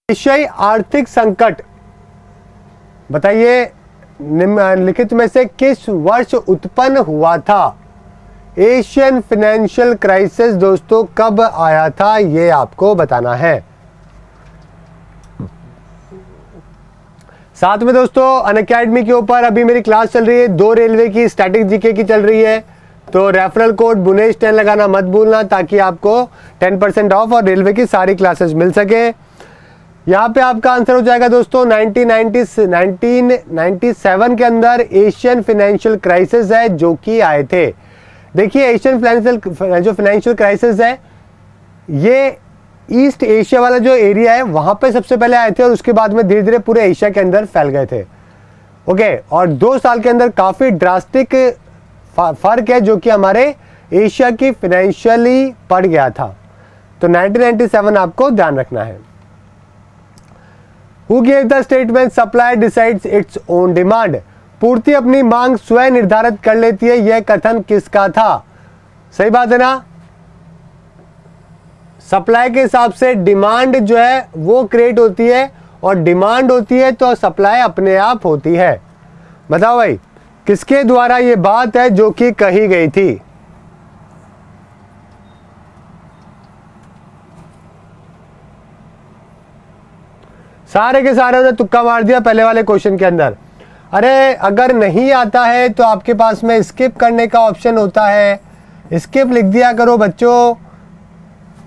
एशियाई आर्थिक संकट बताइए निम्नलिखित में से किस वर्ष उत्पन्न हुआ था। एशियन फाइनेंशियल क्राइसिस दोस्तों कब आया था ये आपको बताना है। साथ में दोस्तों अनअकैडमी के ऊपर अभी मेरी क्लास चल रही है, 2 रेलवे की स्टैटिक जीके की चल रही है, तो रेफरल कोड बुनेश 10 लगाना मत भूलना ताकि आपको 10% ऑफ और रेलवे की सारी क्लासेस मिल सके। यहाँ पे आपका आंसर हो जाएगा दोस्तों 1997 के अंदर एशियन फाइनेंशियल क्राइसिस है जो कि आए थे। देखिए एशियन फाइनेंशियल क्राइसिस है ये ईस्ट एशिया वाला जो एरिया है वहां पे सबसे पहले आए थे और उसके बाद में धीरे धीरे पूरे एशिया के अंदर फैल गए थे। ओके, और 2 साल के अंदर काफी ड्रास्टिक फर्क है जो कि हमारे एशिया की फाइनेंशियली पड़ गया था। तो 1997 आपको ध्यान रखना है। Who gave the statement supply decides its own demand? पूर्ति अपनी मांग स्वयं निर्धारित कर लेती है, यह कथन किसका था? सही बात है ना। सप्लाई के हिसाब से डिमांड जो है वो क्रिएट होती है और डिमांड होती है तो सप्लाई अपने आप होती है। बताओ भाई किसके द्वारा ये बात है जो कि कही गई थी। सारे के सारे उन्हें तुक्का मार दिया पहले वाले क्वेश्चन के अंदर। अरे अगर नहीं आता है तो आपके पास में स्किप करने का ऑप्शन होता है, स्किप लिख दिया करो बच्चों।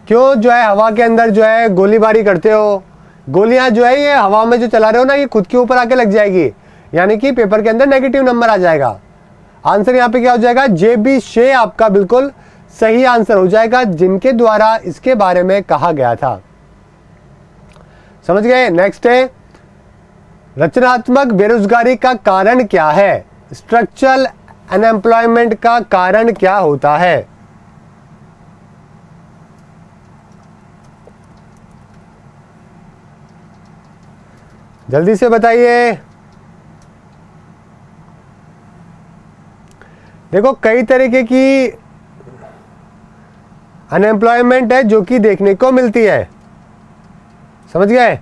क्यों जो है हवा के अंदर जो है गोलीबारी करते हो। गोलियां जो है ये हवा में जो चला रहे हो ना ये खुद के ऊपर आके लग जाएगी, यानी कि पेपर के अंदर नेगेटिव नंबर आ जाएगा। आंसर यहाँ पे क्या हो जाएगा, JB शे आपका बिल्कुल सही आंसर हो जाएगा जिनके द्वारा इसके बारे में कहा गया था। समझ गए। नेक्स्ट है रचनात्मक बेरोजगारी का कारण क्या है। स्ट्रक्चरल अनएम्प्लॉयमेंट का कारण क्या होता है। जल्दी से बताइए। देखो कई तरीके की अनएम्प्लॉयमेंट है जो कि देखने को मिलती है। समझ गए।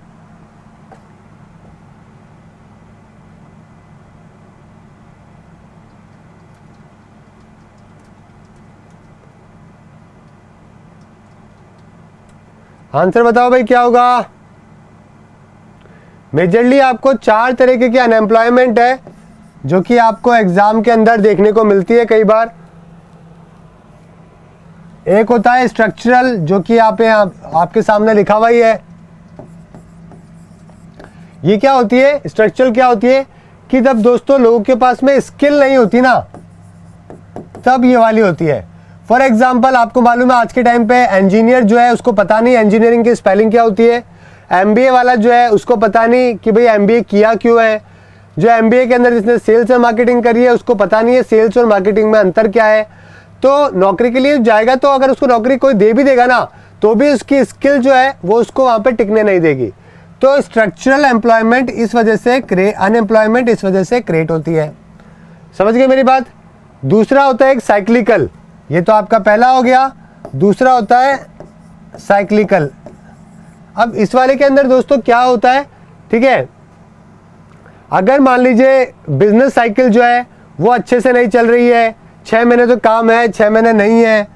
आंसर बताओ भाई क्या होगा। मेजरली आपको 4 तरीके की अनएम्प्लॉयमेंट है जो कि आपको एग्जाम के अंदर देखने को मिलती है कई बार। एक होता है स्ट्रक्चरल जो कि आपके सामने लिखा हुआ ही है। ये क्या होती है, स्ट्रक्चरल क्या होती है कि जब दोस्तों लोगों के पास में स्किल नहीं होती ना तब ये वाली होती है। फॉर एग्जाम्पल आपको मालूम है आज के टाइम पे इंजीनियर जो है उसको पता नहीं इंजीनियरिंग की स्पेलिंग क्या होती है। MBA वाला जो है उसको पता नहीं कि भाई MBA किया क्यों है। जो MBA के अंदर जिसने सेल्स और मार्केटिंग करी है उसको पता नहीं है सेल्स और मार्केटिंग में अंतर क्या है। तो नौकरी के लिए जाएगा तो अगर उसको नौकरी कोई दे भी देगा ना तो भी उसकी स्किल जो है वो उसको वहां पे टिकने नहीं देगी। तो स्ट्रक्चरल एम्प्लॉयमेंट इस वजह से अनएम्प्लॉयमेंट इस वजह से क्रिएट होती है। समझ गए मेरी बात। दूसरा होता है एक साइक्लिकल, ये तो आपका पहला हो गया। दूसरा होता है साइक्लिकल। अब इस वाले के अंदर दोस्तों क्या होता है, ठीक है, अगर मान लीजिए बिजनेस साइकिल जो है वो अच्छे से नहीं चल रही है, 6 महीने तो काम है 6 महीने नहीं है,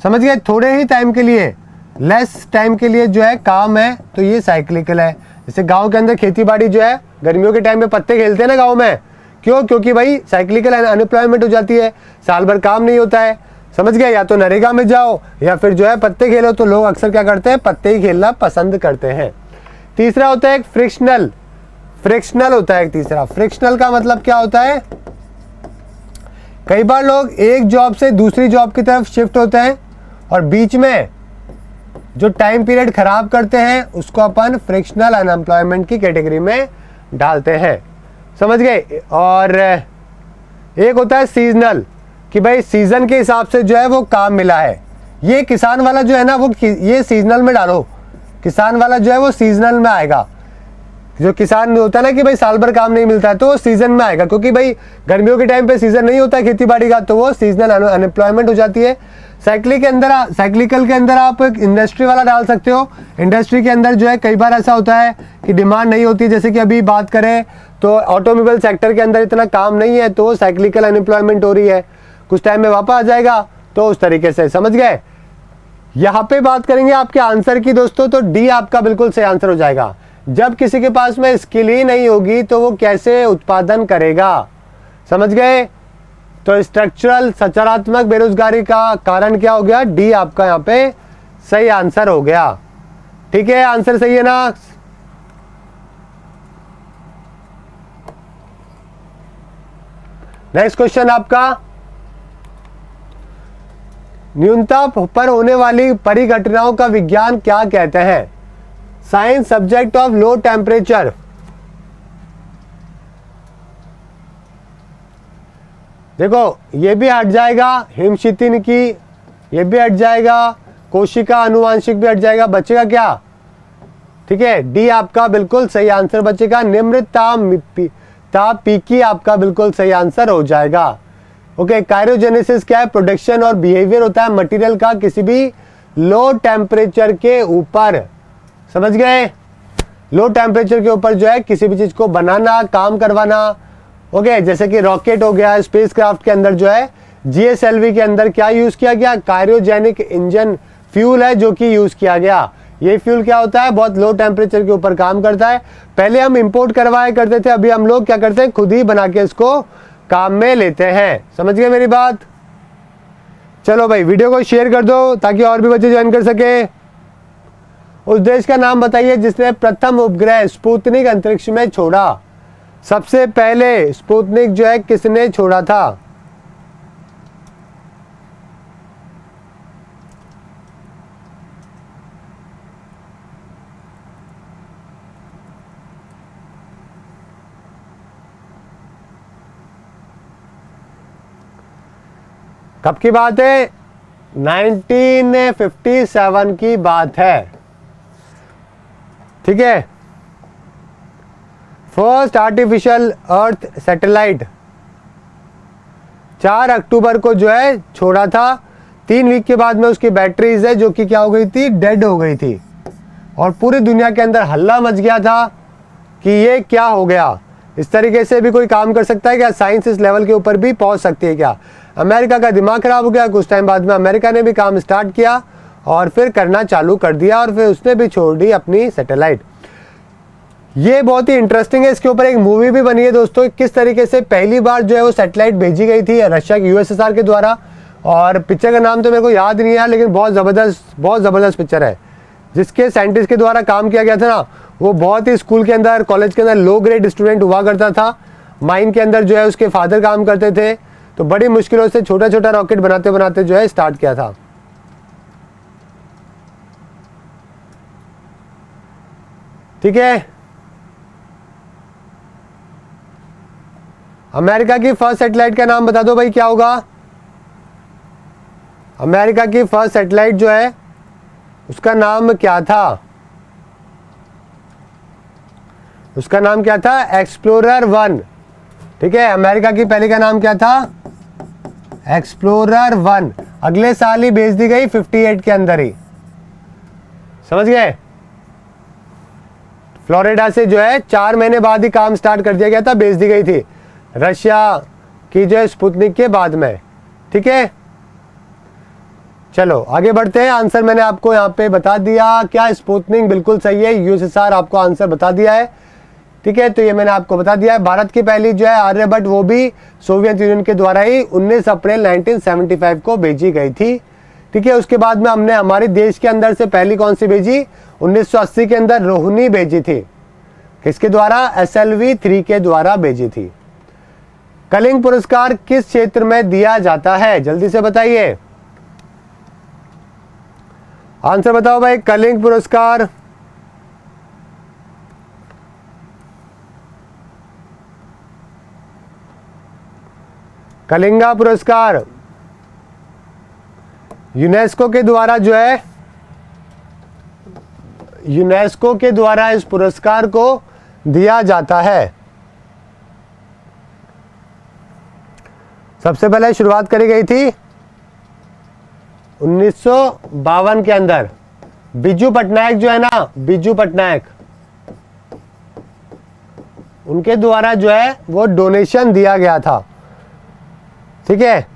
समझ गए, थोड़े ही टाइम के लिए लेस टाइम के लिए जो है काम है तो ये साइक्लिकल है। जैसे गांव के अंदर खेती बाड़ी जो है गर्मियों के टाइम में पत्ते खेलते हैं ना गांव में, क्यों, क्योंकि भाई साइक्लिकल अनएम्प्लॉयमेंट हो जाती है, साल भर काम नहीं होता है। समझ गए, या तो नरेगा में जाओ या फिर जो है पत्ते खेलो, तो लोग अक्सर क्या करते हैं पत्ते ही खेलना पसंद करते हैं। तीसरा होता है एक फ्रिक्शनल, फ्रिक्शनल होता है एक तीसरा। फ्रिक्शनल का मतलब क्या होता है, कई बार लोग एक जॉब से दूसरी जॉब की तरफ शिफ्ट होते हैं और बीच में जो टाइम पीरियड खराब करते हैं उसको अपन फ्रिक्शनल अनएम्प्लॉयमेंट की कैटेगरी में डालते हैं। समझ गए। और एक होता है सीजनल कि भाई सीजन के हिसाब से जो है वो काम मिला है। ये किसान वाला जो है ना वो ये सीजनल में डालो, किसान वाला जो है वो सीजनल में आएगा। जो किसान होता है ना कि भाई साल भर काम नहीं मिलता है, तो वो सीजन में आएगा, क्योंकि भाई गर्मियों के टाइम पे सीजन नहीं होता खेती बाड़ी का, तो वो सीजनल अनएम्प्लॉयमेंट हो जाती है। साइक्लिकल के अंदर आप इंडस्ट्री वाला डाल सकते हो। इंडस्ट्री के अंदर जो है कई बार ऐसा होता है कि डिमांड नहीं होती, जैसे कि अभी बात करें तो ऑटोमोबाइल सेक्टर के अंदर इतना काम नहीं है, तो साइक्लिकल अनएम्प्लॉयमेंट हो रही है, कुछ टाइम में वापस आ जाएगा। तो उस तरीके से समझ गए। यहाँ पे बात करेंगे आपके आंसर की दोस्तों, तो डी आपका बिल्कुल सही आंसर हो जाएगा। जब किसी के पास में स्किल ही नहीं होगी तो वो कैसे उत्पादन करेगा, समझ गए। तो स्ट्रक्चरल सकारात्मक बेरोजगारी का कारण क्या हो गया, डी आपका यहाँ पे सही आंसर हो गया। ठीक है, आंसर सही है ना। नेक्स्ट क्वेश्चन आपका, न्यूनतम पर होने वाली परिघटनाओं का विज्ञान क्या कहते हैं। Science subject of low temperature. देखो ये भी हट जाएगा, हिमशितिन की ये भी हट जाएगा, कोशिका अनुवांशिक भी हट जाएगा, बचेगा क्या। ठीक है, डी आपका बिल्कुल सही आंसर बचेगा। निम्न तापीकी आपका बिल्कुल सही आंसर हो जाएगा। ओके, काइरोजेनेसिस क्या है, प्रोडक्शन और बिहेवियर होता है मटेरियल का किसी भी लो टेम्परेचर के ऊपर, समझ गए। लो टेम्परेचर के ऊपर जो है किसी भी चीज को बनाना, काम करवाना। ओके, जैसे कि रॉकेट हो गया, स्पेसक्राफ्ट के अंदर जो है जीएसएलवी के अंदर क्या यूज किया गया, काइरोजेनिक इंजन फ्यूल है जो कि यूज किया गया। ये फ्यूल क्या होता है, बहुत लो टेम्परेचर के ऊपर काम करता है। पहले हम इंपोर्ट करवाया करते थे, अभी हम लोग क्या करते हैं, खुद ही बना के इसको काम में लेते हैं। समझ गए मेरी बात। चलो भाई वीडियो को शेयर कर दो ताकि और भी बच्चे ज्वाइन कर सके। उस देश का नाम बताइए जिसने प्रथम उपग्रह स्पुतनिक अंतरिक्ष में छोड़ा। सबसे पहले स्पुतनिक जो है किसने छोड़ा था। कब की बात है, 1957 की बात है। ठीक है, फर्स्ट आर्टिफिशियल अर्थ सैटेलाइट 4 अक्टूबर को जो है छोड़ा था। 3 वीक के बाद में उसकी बैटरीज है जो कि क्या हो गई थी, डेड हो गई थी, और पूरी दुनिया के अंदर हल्ला मच गया था कि ये क्या हो गया। इस तरीके से भी कोई काम कर सकता है क्या, साइंस इस लेवल के ऊपर भी पहुंच सकती है क्या। अमेरिका का दिमाग खराब हो गया। कुछ टाइम बाद में अमेरिका ने भी काम स्टार्ट किया और फिर करना चालू कर दिया, और फिर उसने भी छोड़ दी अपनी सैटेलाइट। ये बहुत ही इंटरेस्टिंग है, इसके ऊपर एक मूवी भी बनी है दोस्तों, किस तरीके से पहली बार जो है वो सैटेलाइट भेजी गई थी रशिया की यूएसएसआर के द्वारा। और पिक्चर का नाम तो मेरे को याद नहीं है, लेकिन बहुत ज़बरदस्त पिक्चर है। जिसके साइंटिस्ट के द्वारा काम किया गया था ना, वो बहुत ही स्कूल के अंदर, कॉलेज के अंदर लो ग्रेड स्टूडेंट हुआ करता था। माइन के अंदर जो है उसके फादर काम करते थे, तो बड़ी मुश्किलों से छोटा छोटा रॉकेट बनाते बनाते जो है स्टार्ट किया था। ठीक है, अमेरिका की फर्स्ट सैटेलाइट का नाम बता दो भाई, क्या होगा। अमेरिका की फर्स्ट सैटेलाइट जो है उसका नाम क्या था, उसका नाम क्या था, एक्सप्लोरर 1। ठीक है, अमेरिका की पहले का नाम क्या था, एक्सप्लोरर 1। अगले साल ही भेज दी गई 58 के अंदर ही, समझ गए। फ्लोरिडा से जो है 4 महीने बाद ही काम स्टार्ट कर दिया गया था, भेज दी गई थी रशिया की जो है स्पुतनिक के बाद में। ठीक है, चलो आगे बढ़ते हैं। आंसर मैंने आपको यहाँ पे बता दिया, क्या स्पुतनिक बिल्कुल सही है, यूएसएसआर आपको आंसर बता दिया है। ठीक है, तो ये मैंने आपको बता दिया है। भारत की पहली जो है आर्यभट्ट, वो भी सोवियत यूनियन के द्वारा ही 19 अप्रैल 1975 को भेजी गई थी। ठीक है, उसके बाद में हमने हमारे देश के अंदर से पहली कौन सी भेजी, 1980 के अंदर रोहिणी भेजी थी। किसके द्वारा, SLV 3 के द्वारा भेजी थी। कलिंग पुरस्कार किस क्षेत्र में दिया जाता है, जल्दी से बताइए, आंसर बताओ भाई। कलिंग पुरस्कार कलिंगा पुरस्कार यूनेस्को के द्वारा जो है, यूनेस्को के द्वारा इस पुरस्कार को दिया जाता है? सबसे पहले शुरुआत करी गई थी 1952 के अंदर। बिजू पटनायक जो है ना, बिजू पटनायक, उनके द्वारा जो है वो डोनेशन दिया गया था। ठीक है,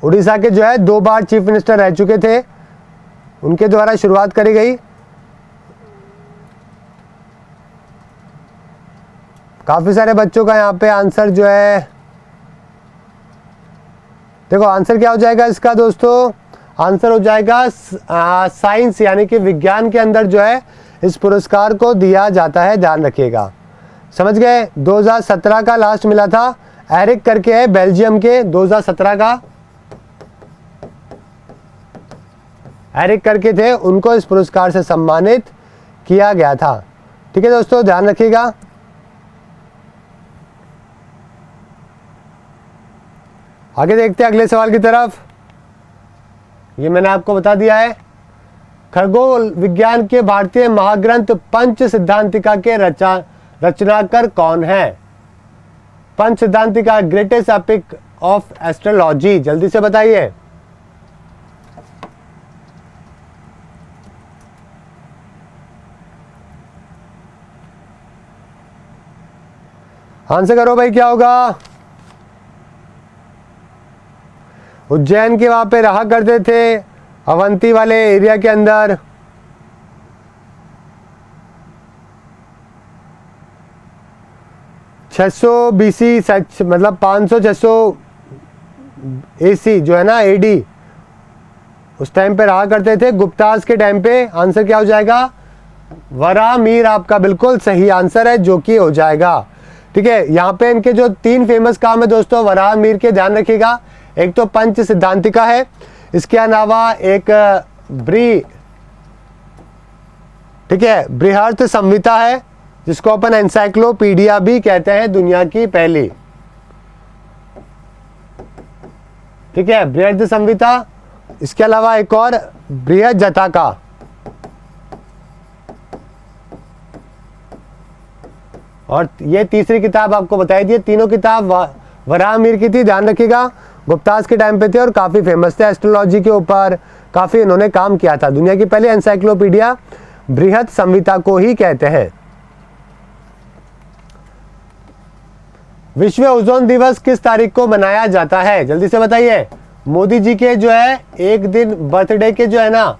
उड़ीसा के जो है 2 बार चीफ मिनिस्टर रह चुके थे, उनके द्वारा शुरुआत करी गई। काफी सारे बच्चों का यहाँ पे आंसर जो है, देखो आंसर क्या हो जाएगा इसका दोस्तों, आंसर हो जाएगा साइंस यानी कि विज्ञान के अंदर जो है इस पुरस्कार को दिया जाता है, ध्यान रखिएगा। समझ गए? 2017 का लास्ट मिला था, एरिक करके है बेल्जियम के, 2017 का एरिक करके थे, उनको इस पुरस्कार से सम्मानित किया गया था। ठीक है दोस्तों, ध्यान रखिएगा। आगे देखते हैं अगले सवाल की तरफ। ये मैंने आपको बता दिया है। खगोल विज्ञान के भारतीय महाग्रंथ पंच सिद्धांतिका के रचनाकार कौन है? Pancha Siddhantika, greatest epic of astrology, जल्दी से बताइए। आंसर करो भाई, क्या होगा? उज्जैन के वहां पे रहा करते थे, अवंती वाले एरिया के अंदर। BC सच मतलब 500-600 AC जो है ना, AD, उस टाइम पे रहा करते थे, गुप्ताज के टाइम पे। आंसर क्या हो जाएगा? वराहमिहिर आपका बिल्कुल सही आंसर है, जो कि हो जाएगा। ठीक है, यहाँ पे इनके जो 3 फेमस काम है दोस्तों वराहमिहिर के, ध्यान रखिएगा। एक तो पंच सिद्धांतिका है, इसके अलावा एक ठीक है, बृहत संहिता है, जिसको अपन एनसाइक्लोपीडिया भी कहते हैं, दुनिया की पहली। ठीक है, बृहत संहिता। इसके अलावा एक और बृहत जटाका। और ये तीसरी किताब आपको बताई थी। तीनों किताब वराहमिहिर की थी, ध्यान रखिएगा। गुप्ताज के टाइम पे थे और काफी फेमस थे एस्ट्रोलॉजी के ऊपर, काफी इन्होंने काम किया था। दुनिया की पहली एनसाइक्लोपीडिया बृहत संहिता को ही कहते हैं। विश्व ओजोन दिवस किस तारीख को मनाया जाता है? जल्दी से बताइए। मोदी जी के जो है एक दिन बर्थडे के जो है ना,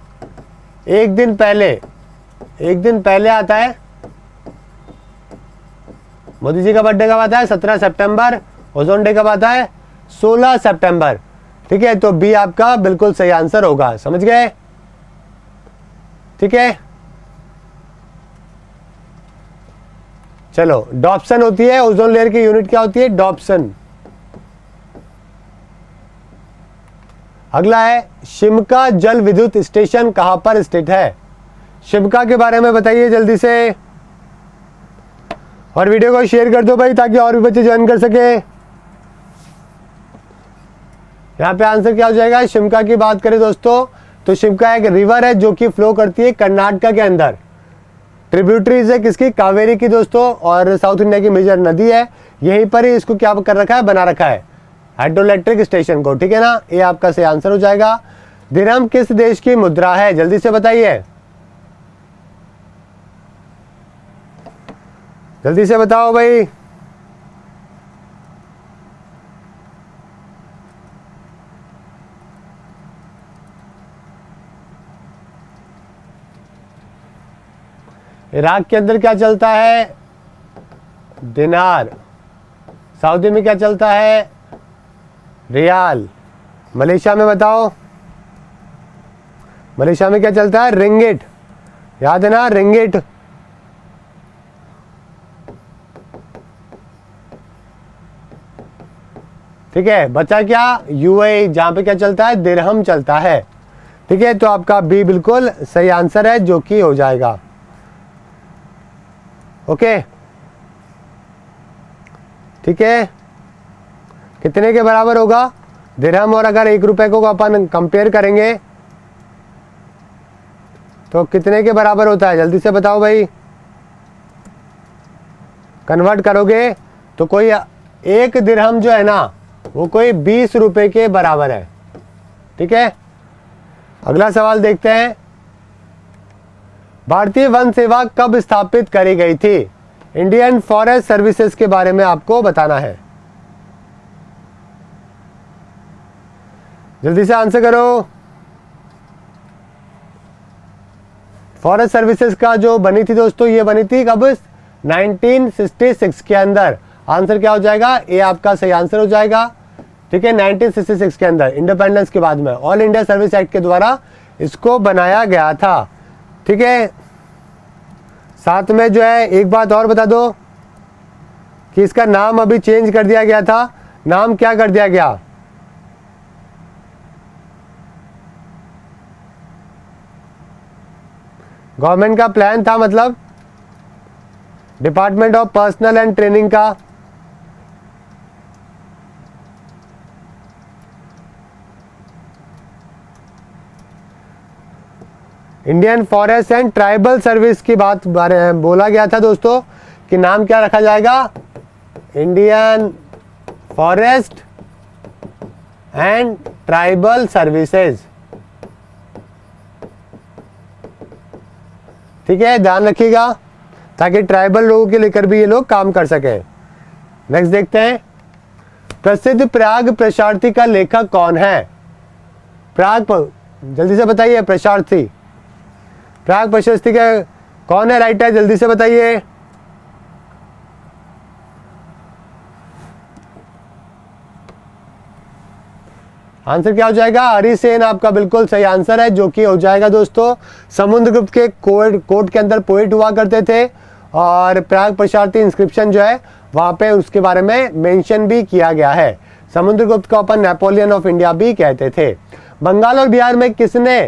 एक दिन पहले आता है। मोदी जी का बर्थडे कब आता है? 17 सितंबर। ओजोन डे कब आता है? 16 सितंबर। ठीक है, तो बी आपका बिल्कुल सही आंसर होगा। समझ गए? ठीक है, चलो। डॉप्सन होती है ओजोन लेयर की यूनिट, क्या होती है? डॉप्सन। अगला है शिमका जल विद्युत स्टेशन कहां पर स्थित है? शिमका के बारे में बताइए जल्दी से, और वीडियो को शेयर कर दो भाई, ताकि और भी बच्चे ज्वाइन कर सके। यहाँ पे आंसर क्या हो जाएगा? शिमका की बात करें दोस्तों, तो शिमका एक रिवर है जो कि फ्लो करती है कर्नाटका के अंदर। ट्रिब्यूटरीज है किसकी? कावेरी की दोस्तों, और साउथ इंडिया की मेजर नदी है। यहीं पर ही इसको क्या कर रखा है? बना रखा है हाइड्रोइलेक्ट्रिक स्टेशन को। ठीक है ना, ये आपका सही आंसर हो जाएगा। दिरहम किस देश की मुद्रा है? जल्दी से बताइए, जल्दी से बताओ भाई। इराक के अंदर क्या चलता है? दिनार। सऊदी में क्या चलता है? रियाल। मलेशिया में बताओ, मलेशिया में क्या चलता है? रिंगिट। याद है ना, रिंगिट। ठीक है, बचा क्या? यूएई, जहां पे क्या चलता है? दिरहम चलता है। ठीक है, तो आपका बी बिल्कुल सही आंसर है, जो कि हो जाएगा। ओके, ठीक है, कितने के बराबर होगा? दिरहम और अगर 1 रुपए को अपन कंपेयर करेंगे तो कितने के बराबर होता है, जल्दी से बताओ भाई। कन्वर्ट करोगे तो कोई 1 दिरहम जो है ना वो कोई 20 रुपए के बराबर है। ठीक है, अगला सवाल देखते हैं। भारतीय वन सेवा कब स्थापित करी गई थी? इंडियन फॉरेस्ट सर्विसेज के बारे में आपको बताना है। जल्दी से आंसर करो। फॉरेस्ट सर्विसेज का जो बनी थी दोस्तों, ये बनी थी कब? 1966 के अंदर। आंसर क्या हो जाएगा? ए आपका सही आंसर हो जाएगा। ठीक है, 1966 के अंदर, इंडिपेंडेंस के बाद में ऑल इंडिया सर्विस एक्ट के द्वारा इसको बनाया गया था। ठीक है, साथ में जो है एक बात और बता दो कि इसका नाम अभी चेंज कर दिया गया था। नाम क्या कर दिया गया? गवर्नमेंट का प्लान था, मतलब department of personnel and training का। Indian forest and tribal service की बात बारे में बोला गया था दोस्तों कि नाम क्या रखा जाएगा? Indian forest and tribal services. ठीक है, ध्यान रखिएगा ताकि ट्राइबल लोगों के लेकर भी ये लोग काम कर सके। नेक्स्ट देखते हैं, प्रसिद्ध प्रयाग प्रशार्थी का लेखक कौन है? जल्दी से बताइए। प्रशार्थी, प्रयाग प्रशस्ति का कौन है राइटर? जल्दी से बताइए। आंसर क्या हो जाएगा? हरिसेन आपका बिल्कुल सही आंसर है, जो कि हो जाएगा दोस्तों समुद्रगुप्त के कोर्ट के अंदर पोएट हुआ करते थे, और प्रयाग प्रशार्थी इंस्क्रिप्शन जो है वहां पे उसके बारे में मेंशन भी किया गया है। समुद्रगुप्त को अपन नेपोलियन ऑफ इंडिया भी कहते थे। बंगाल और बिहार में किसने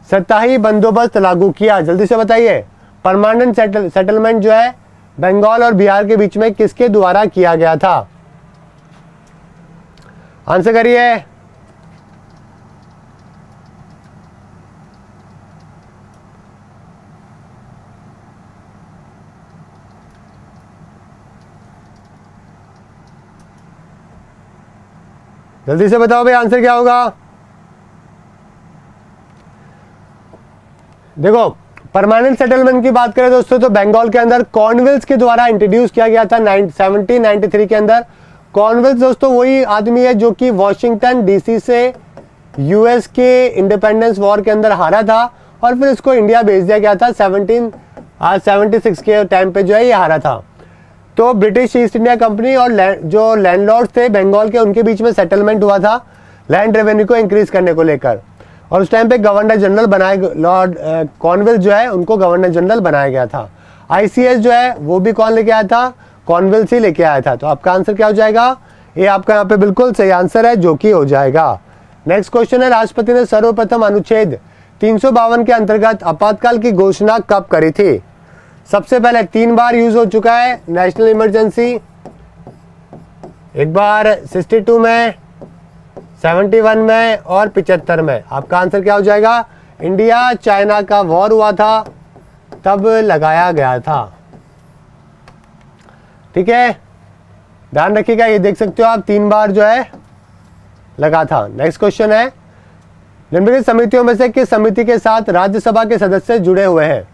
सत्ताही बंदोबस्त लागू किया? जल्दी से बताइए। परमानेंट सेटलमेंट जो है बंगाल और बिहार के बीच में किसके द्वारा किया गया था? आंसर करिए। जल्दी से बताओ भाई, आंसर क्या होगा? देखो, परमानेंट सेटलमेंट की बात करें दोस्तों तो बंगाल के अंदर कॉर्नवेल्स के द्वारा इंट्रोड्यूस किया गया था 1793 के अंदर। कॉर्नवेल्स दोस्तों वही आदमी है जो कि वॉशिंगटन डीसी से यूएस के इंडिपेंडेंस वॉर के अंदर हारा था और फिर इसको इंडिया भेज दिया गया था 1776 के टाइम पे जो है ये हारा था। तो ब्रिटिश ईस्ट इंडिया कंपनी और जो लैंडलॉर्ड्स थे बंगाल के, उनके बीच में सेटलमेंट हुआ था लैंड रेवेन्यू को इंक्रीज करने को लेकर, और उस टाइम पे गवर्नर जनरल बनाए, लॉर्ड कॉर्नवेल्स जो है उनको गवर्नर जनरल बनाया गया था। आईसीएस जो है वो भी कौन लेके आया था? कॉर्नवेल्स ही लेके आया था। तो आपका आंसर क्या हो जाएगा? ये आपका यहाँ पे बिल्कुल सही आंसर है, जो कि हो जाएगा। नेक्स्ट क्वेश्चन है, राष्ट्रपति ने सर्वप्रथम अनुच्छेद 352 के अंतर्गत आपातकाल की घोषणा कब करी थी? सबसे पहले 3 बार यूज हो चुका है नेशनल इमरजेंसी, एक बार 62 में, 71 में और 75 में। आपका आंसर क्या हो जाएगा? इंडिया चाइना का वॉर हुआ था तब लगाया गया था। ठीक है, ध्यान रखिएगा, ये देख सकते हो आप 3 बार जो है लगा था। नेक्स्ट क्वेश्चन है, निम्नलिखित समितियों में से किस समिति के साथ राज्यसभा के सदस्य जुड़े हुए हैं?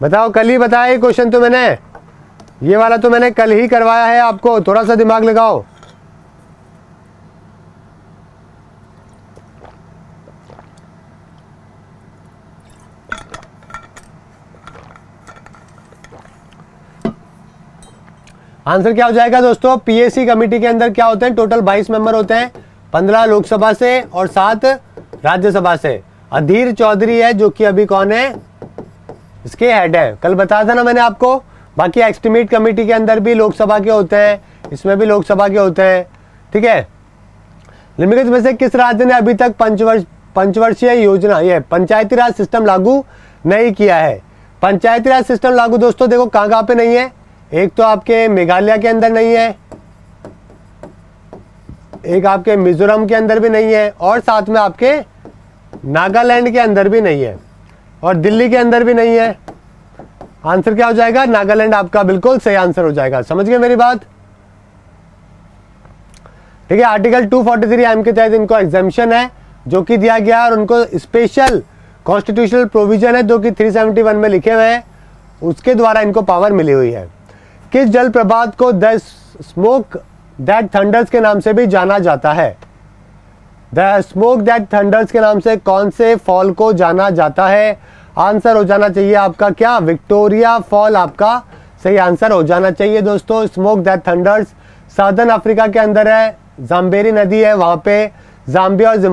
बताओ, कल ही बताया ये क्वेश्चन तो मैंने, ये वाला तो मैंने कल ही करवाया है आपको, थोड़ा सा दिमाग लगाओ। आंसर क्या हो जाएगा दोस्तों? पीएससी कमेटी के अंदर क्या होते हैं? टोटल 22 मेंबर होते हैं, 15 लोकसभा से और 7 राज्यसभा से। अधीर चौधरी है जो कि अभी कौन है? इसके हेड है, कल बताया था ना मैंने आपको। बाकी एस्टिमेट कमेटी के अंदर भी लोकसभा के होते हैं, इसमें भी लोकसभा के होते हैं। ठीक है, निम्नलिखित में से किस राज्य ने अभी तक पंचवर्षीय योजना, ये पंचायती राज सिस्टम लागू नहीं किया है? पंचायती राज सिस्टम लागू दोस्तों देखो कहाँ कहाँ पे नहीं है। एक तो आपके मेघालय के अंदर नहीं है, एक आपके मिजोरम के अंदर भी नहीं है, और साथ में आपके नागालैंड के अंदर भी नहीं है और दिल्ली के अंदर भी नहीं है। आंसर क्या हो जाएगा? नागालैंड आपका बिल्कुल सही आंसर हो जाएगा। समझ गए मेरी बात? ठीक है, आर्टिकल 243 एम के तहत इनको एग्जामिशन है जो कि दिया गया है और उनको स्पेशल कॉन्स्टिट्यूशनल प्रोविजन है जो कि 371 में लिखे हुए हैं, उसके द्वारा इनको पावर मिली हुई है। किस जल प्रपात को द स्मोक दैट थंडर्स के नाम से भी जाना जाता है? द स्मोक दैट थंडर्स के नाम से कौन से फॉल को जाना जाता है? आंसर हो जाना चाहिए आपका क्या? विक्टोरिया फॉल आपका सही आंसर हो जाना चाहिए दोस्तों। Smoke that thunder's southern Africa के अंदर है, जाम्बेरी नदी है वहां पे, जाम्बिया और